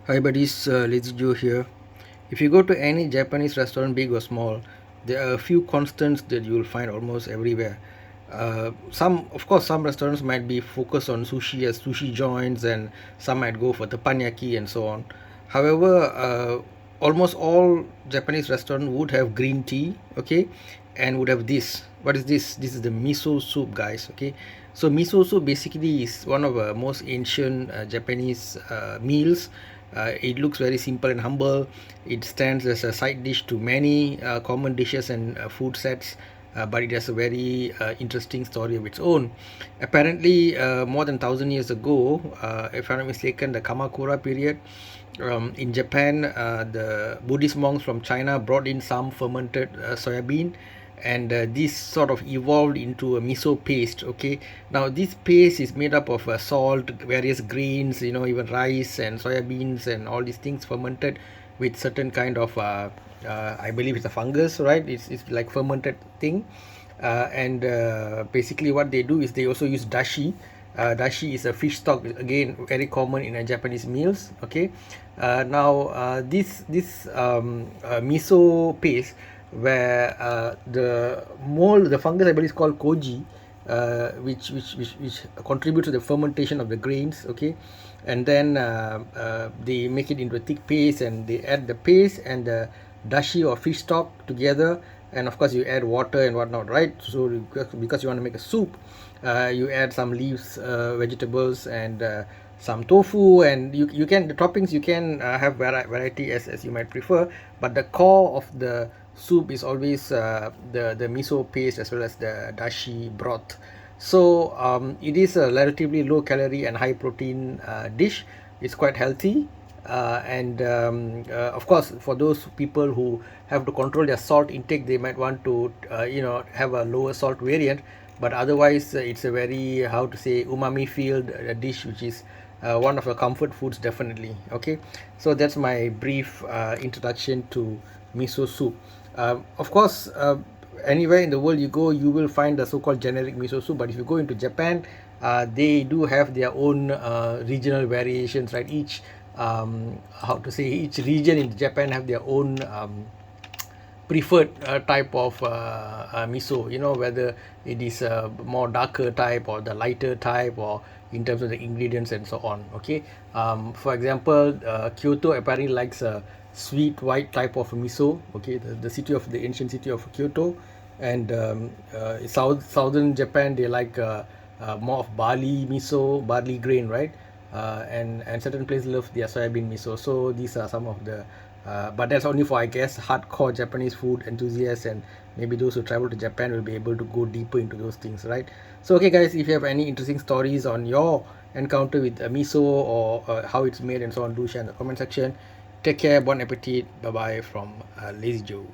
Hi buddies, Lazy Joe here. If you go to any Japanese restaurant, big or small, there are a few constants that you will find almost everywhere. Of course, some restaurants might be focused on sushi as sushi joints, and some might go for teppanyaki and so on. However, almost all Japanese restaurants would have green tea, okay, and would have this. What is this? This is the miso soup, guys. Okay, so miso soup basically is one of the most ancient Japanese meals. It looks very simple and humble. It stands as a side dish to many common dishes and food sets, but it has a very interesting story of its own. Apparently, more than 1,000 years ago, if I'm not mistaken, the Kamakura period, in Japan, the Buddhist monks from China brought in some fermented soybean, and this sort of evolved into a miso paste. Okay, now this paste is made up of salt, various grains, even rice and soybeans and all these things fermented with certain kind of I believe it's a fungus, right? It's like fermented thing. And basically what they do is they also use dashi. Dashi is a fish stock, again very common in Japanese meals. Okay, now this miso paste, where the fungus I believe is called koji, which contributes to the fermentation of the grains. Okay, and then they make it into a thick paste, and they add the paste and the dashi or fish stock together, and of course you add water and whatnot, right? So because you want to make a soup, you add some leaves, vegetables, and some tofu, and you can, the toppings you can have variety as you might prefer, but the core of the soup is always the miso paste as well as the dashi broth. So it is a relatively low calorie and high protein dish. It's quite healthy, and of course, for those people who have to control their salt intake, they might want to have a lower salt variant. But otherwise, it's a very, how to say, umami filled dish, which is one of the comfort foods, definitely. Okay, so that's my brief introduction to miso soup. Of course, anywhere in the world you go, you will find the so-called generic miso soup. But if you go into Japan, they do have their own regional variations, right? How to say, each region in Japan have their own preferred type of miso, whether it is a more darker type or the lighter type, or in terms of the ingredients and so on. Okay, for example, Kyoto apparently likes a sweet white type of miso. Okay, the city of the ancient city of Kyoto, and southern Japan, they like more of barley grain, right? And certain places love their soybean miso. So these are some of the but that's only for, I guess, hardcore Japanese food enthusiasts, and maybe those who travel to Japan will be able to go deeper into those things, right? So okay guys, if you have any interesting stories on your encounter with miso, or how it's made and so on, do share in the comment section. Take care, bon appetit, bye bye from Lazy Joe.